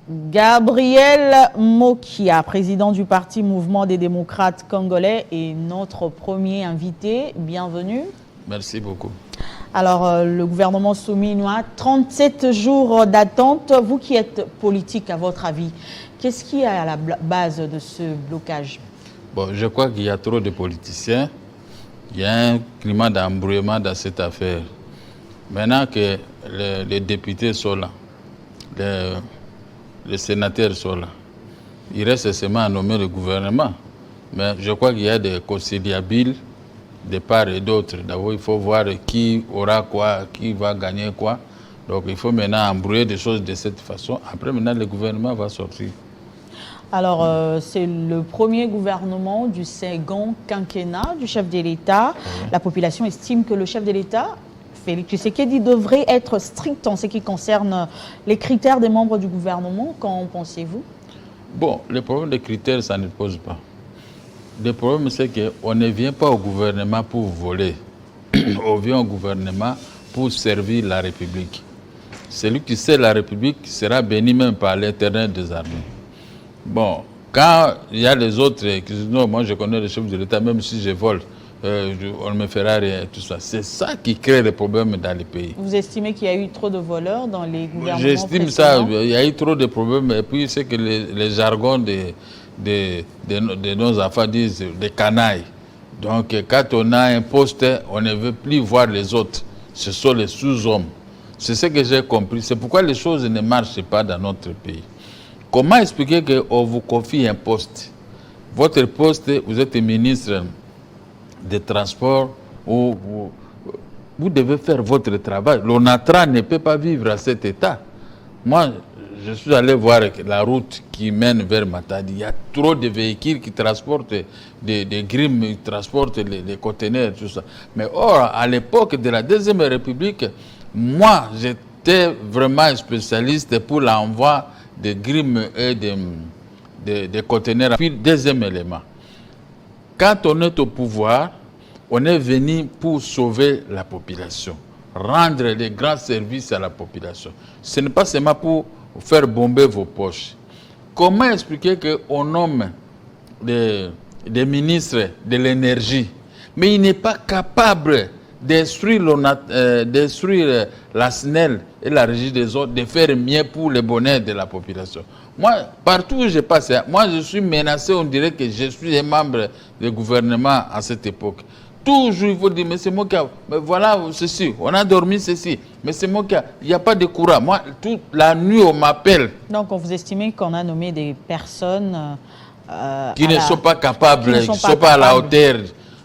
Gabriel Mokia, président du parti Mouvement des démocrates congolais, est notre premier invité. Bienvenue. Merci beaucoup. Alors, le gouvernement souminois, 37 jours d'attente. Vous qui êtes politique, à votre avis, qu'est-ce qui est à la base de ce blocage? Bon, je crois qu'il y a trop de politiciens. Il y a un climat d'embrouillement dans cette affaire. Maintenant que les députés sont là, les sénateurs sont là, il reste seulement à nommer le gouvernement. Mais je crois qu'il y a des conciliables de part et d'autre. D'abord, il faut voir qui aura quoi, qui va gagner quoi. Donc, il faut maintenant embrouiller des choses de cette façon. Après, maintenant, le gouvernement va sortir. Alors, c'est le premier gouvernement du second quinquennat du chef de l'État. La population estime que le chef de l'État, Félix Tshisekedi, devrait être strict en ce qui concerne les critères des membres du gouvernement. Qu'en pensez-vous? Bon, le problème des critères, ça ne pose pas. Le problème, c'est qu'on ne vient pas au gouvernement pour voler. On vient au gouvernement pour servir la République. Celui qui sert la République sera béni même par l'Éternel des armées. Bon, quand il y a les autres qui disent non, moi je connais le chef de l'État, même si je vole, on ne me fera rien, tout ça. C'est ça qui crée les problèmes dans les pays. Vous estimez qu'il y a eu trop de voleurs dans les gouvernements J'estime ça, il y a eu trop de problèmes. Et puis c'est que les jargons de nos enfants disent des canailles. Donc quand on a un poste, on ne veut plus voir les autres. Ce sont les sous-hommes. C'est ce que j'ai compris. C'est pourquoi les choses ne marchent pas dans notre pays. Comment expliquer qu'on vous confie un poste? Votre poste, vous êtes ministre des Transports, où vous devez faire votre travail. L'ONATRA ne peut pas vivre à cet état. Moi, je suis allé voir la route qui mène vers Matadi. Il y a trop de véhicules qui transportent des grimes, qui transportent les conteneurs, tout ça. Mais or, à l'époque de la Deuxième République, moi, j'étais vraiment spécialiste pour l'envoi des grimes et des conteneurs. Puis, deuxième élément, quand on est au pouvoir, on est venu pour sauver la population, rendre des grands services à la population. Ce n'est pas seulement pour faire bomber vos poches. Comment expliquer qu'on nomme des ministres de l'énergie, mais il n'est pas capable d'instruire la SNEL et la Régie des eaux de faire mieux pour le bonheur de la population? Moi, partout où je passe, moi je suis menacé, on dirait que je suis un membre du gouvernement à cette époque. Toujours il faut dire, mais c'est moi qui a, mais voilà ceci, on a dormi ceci, mais c'est moi qui a, il n'y a pas de courant. Moi, toute la nuit, on m'appelle. Donc, vous estimez qu'on a nommé des personnes qui ne sont pas capables, qui ne sont pas à la hauteur.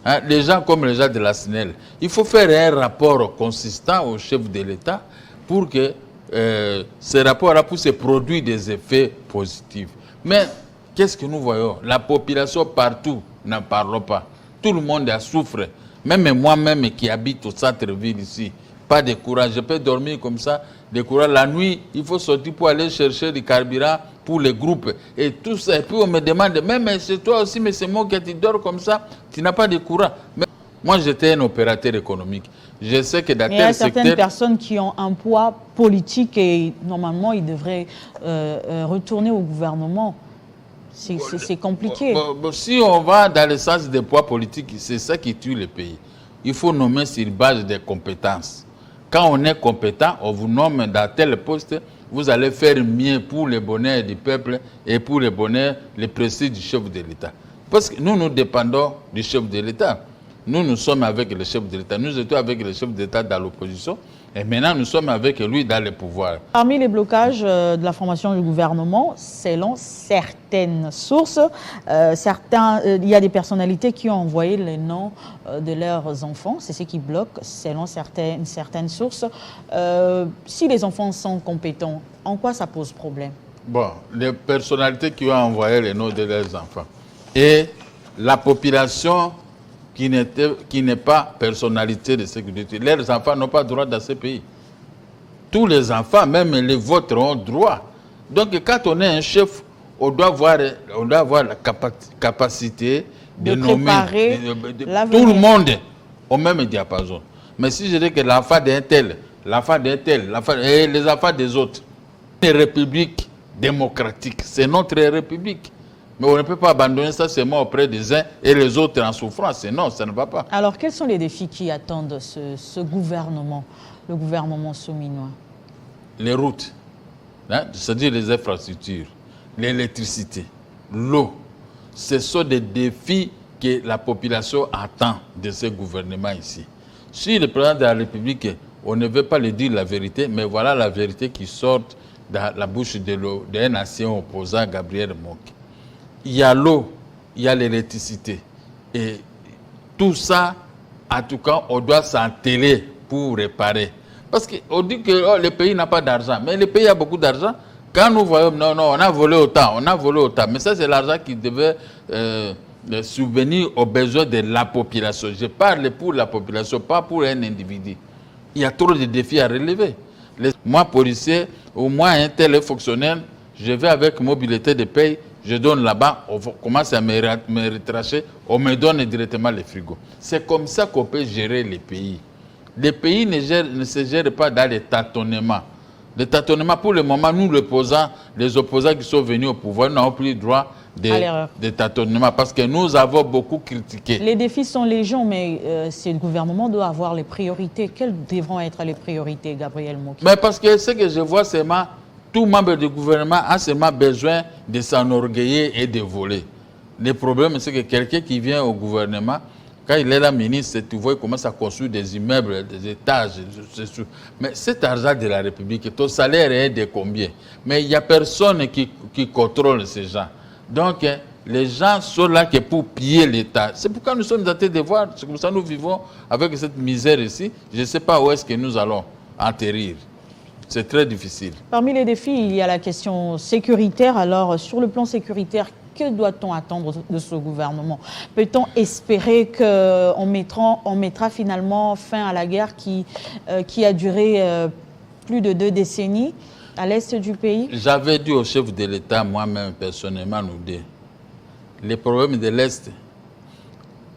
Hein, les gens comme les gens de la SNEL. Il faut faire un rapport consistant au chef de l'État pour que ce rapport-là puisse produire des effets positifs. Mais qu'est-ce que nous voyons? La population partout n'en parle pas. Tout le monde a souffert. Même moi-même qui habite au centre-ville ici, pas de courant. Je peux dormir comme ça, de courant. La nuit, il faut sortir pour aller chercher du carburant pour les groupes. Et tout ça. Et puis on me demande, même c'est toi aussi, mais c'est moi qui tu dors comme ça, tu n'as pas de courant. Mais moi, j'étais un opérateur économique. Je sais que dans tel secteur... Il y a certaines personnes qui ont un poids politique et normalement, ils devraient retourner au gouvernement. C'est compliqué. Si on va dans le sens des poids politiques, c'est ça qui tue le pays. Il faut nommer sur base des compétences. Quand on est compétent, on vous nomme dans tel poste, vous allez faire mieux pour le bonheur du peuple et pour le bonheur, le prestige du chef de l'État. Parce que nous, nous dépendons du chef de l'État. Nous sommes avec le chef de l'État. Nous étions avec le chef d'État dans l'opposition. Et maintenant, nous sommes avec lui dans le pouvoir. Parmi les blocages de la formation du gouvernement, selon certaines sources, il y a des personnalités qui ont envoyé les noms de leurs enfants. C'est ce qui bloque, selon certaines sources. Si les enfants sont compétents, en quoi ça pose problème? Bon, les personnalités qui ont envoyé les noms de leurs enfants et la population qui n'est pas personnalité de sécurité. Leurs enfants n'ont pas droit dans ce pays. Tous les enfants, même les vôtres, ont droit. Donc quand on est un chef, on doit avoir la capacité de nommer tout le monde au même diapason. Mais si je dis que l'enfant d'un tel, l'enfant d'un tel, et les enfants des autres, une république démocratique. C'est notre république. Mais on ne peut pas abandonner ça seulement auprès des uns et les autres en souffrance. Non, ça ne va pas. Alors, quels sont les défis qui attendent ce gouvernement, le gouvernement souminois? Les routes, hein, c'est-à-dire les infrastructures, l'électricité, l'eau. Ce sont des défis que la population attend de ce gouvernement ici. Si le président de la République, on ne veut pas lui dire la vérité, mais voilà la vérité qui sort dans la bouche d'un ancien opposant, Gabriel Moki. Il y a l'eau, il y a l'électricité. Et tout ça, en tout cas, on doit s'enteler pour réparer. Parce qu'on dit que le pays n'a pas d'argent. Mais le pays a beaucoup d'argent. Quand nous voyons, non, on a volé autant, on a volé autant. Mais ça, c'est l'argent qui devait subvenir aux besoins de la population. Je parle pour la population, pas pour un individu. Il y a trop de défis à relever. Moi, policier, ou moi, un tel fonctionnaire, je vais avec mobilité de paye, je donne là-bas, on commence à me retracher, on me donne directement les frigos. C'est comme ça qu'on peut gérer les pays. Les pays ne se gèrent pas dans les tâtonnements. Les tâtonnements, pour le moment, nous, les opposants qui sont venus au pouvoir, n'ont plus droit de tâtonnements parce que nous avons beaucoup critiqué. Les défis sont légion, mais le gouvernement doit avoir les priorités. Quelles devront être les priorités, Gabriel Moki? Mais parce que ce que je vois, c'est tout membre du gouvernement a seulement besoin de s'enorgueillir et de voler. Le problème, c'est que quelqu'un qui vient au gouvernement, quand il est là ministre, tu vois, il commence à construire des immeubles, des étages. Mais cet argent de la République, ton salaire est de combien? Mais il n'y a personne qui contrôle ces gens. Donc, les gens sont là que pour piller l'État. C'est pourquoi nous sommes en train de voir, c'est comme ça nous vivons avec cette misère ici. Je ne sais pas où est-ce que nous allons atterrir. C'est très difficile. Parmi les défis, il y a la question sécuritaire. Alors, sur le plan sécuritaire, que doit-on attendre de ce gouvernement? Peut-on espérer qu'on mettra finalement fin à la guerre qui a duré plus de 2 décennies à l'est du pays? J'avais dit au chef de l'État, moi-même, personnellement, nous dire, les problèmes de l'Est,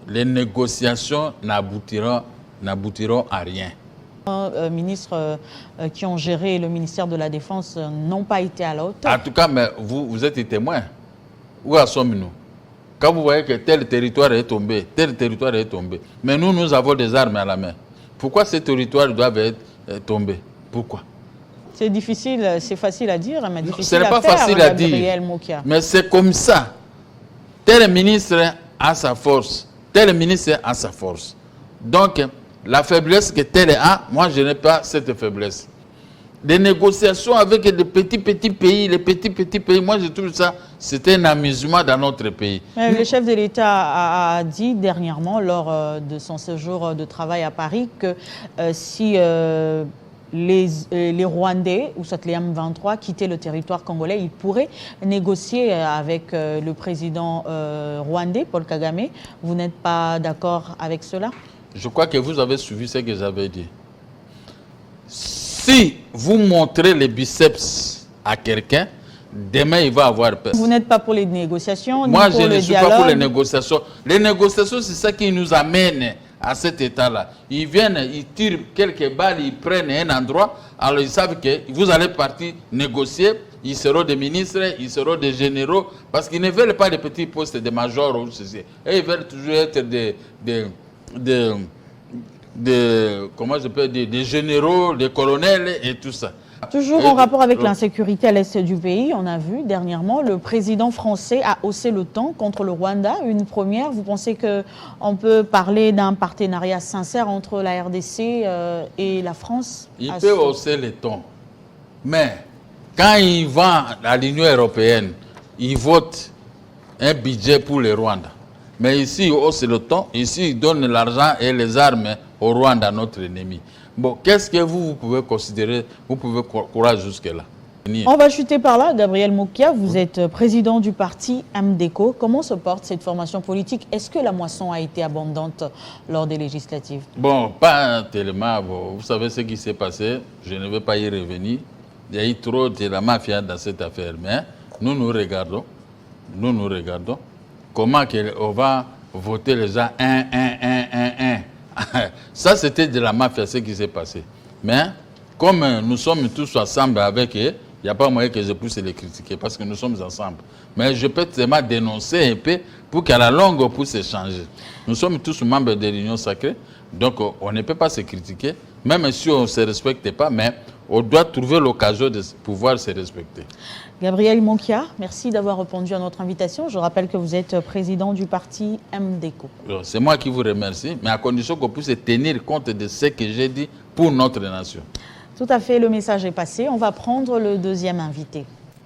les négociations n'aboutiront à rien. Ministres qui ont géré le ministère de la Défense n'ont pas été à la hauteur. En tout cas, mais vous êtes témoin. Où sommes-nous? Quand vous voyez que tel territoire est tombé, mais nous avons des armes à la main. Pourquoi ces territoires doivent être tombés? Pourquoi? C'est difficile, c'est facile à dire, mais difficile à faire. Ce n'est pas facile à dire, mais c'est comme ça. Tel ministre a sa force, tel ministre a sa force. Donc, la faiblesse que tel a, moi je n'ai pas cette faiblesse. Des négociations avec les petits pays, moi je trouve ça, c'est un amusement dans notre pays. Le chef de l'État a dit dernièrement, lors de son séjour de travail à Paris, que si les Rwandais, ou soit les M23, quittaient le territoire congolais, ils pourraient négocier avec le président rwandais, Paul Kagame. Vous n'êtes pas d'accord avec cela? Je crois que vous avez suivi ce que j'avais dit. Si vous montrez les biceps à quelqu'un, demain il va avoir peur. Vous n'êtes pas pour les négociations? Moi, je ne suis pas pour les négociations. Les négociations, c'est ça qui nous amène à cet état-là. Ils viennent, ils tirent quelques balles, ils prennent un endroit, alors ils savent que vous allez partir négocier, ils seront des ministres, ils seront des généraux, parce qu'ils ne veulent pas des petits postes de major ou ceci. Et ils veulent toujours être comment je peux dire, des généraux, des colonels et tout ça. Toujours en rapport avec l'insécurité à l'est du pays, on a vu dernièrement, le président français a haussé le ton contre le Rwanda, une première. Vous pensez qu'on peut parler d'un partenariat sincère entre la RDC et la France? Il peut hausser le ton, mais quand il va à l'Union européenne, il vote un budget pour le Rwanda. Mais ici, il hausse le ton, ici, il donne l'argent et les armes au Rwanda, notre ennemi. Bon, qu'est-ce que vous pouvez considérer, vous pouvez courir jusque-là? On va chuter par là. Gabriel Mokia, vous êtes président du parti MDECO. Comment se porte cette formation politique? Est-ce que la moisson a été abondante lors des législatives? Bon, pas tellement. Bon, vous savez ce qui s'est passé. Je ne vais pas y revenir. Il y a eu trop de la mafia dans cette affaire. Mais nous regardons. Comment on va voter les gens un. Ça, c'était de la mafia, ce qui s'est passé. Mais comme nous sommes tous ensemble avec eux, il n'y a pas moyen que je puisse les critiquer parce que nous sommes ensemble. Mais je peux seulement dénoncer un peu pour qu'à la longue, on puisse échanger. Nous sommes tous membres de l'Union sacrée, donc on ne peut pas se critiquer, même si on ne se respecte pas, mais on doit trouver l'occasion de pouvoir se respecter. Gabriel Monkia, merci d'avoir répondu à notre invitation. Je rappelle que vous êtes président du parti MDECO. C'est moi qui vous remercie, mais à condition qu'on puisse tenir compte de ce que j'ai dit pour notre nation. Tout à fait, le message est passé. On va prendre le deuxième invité.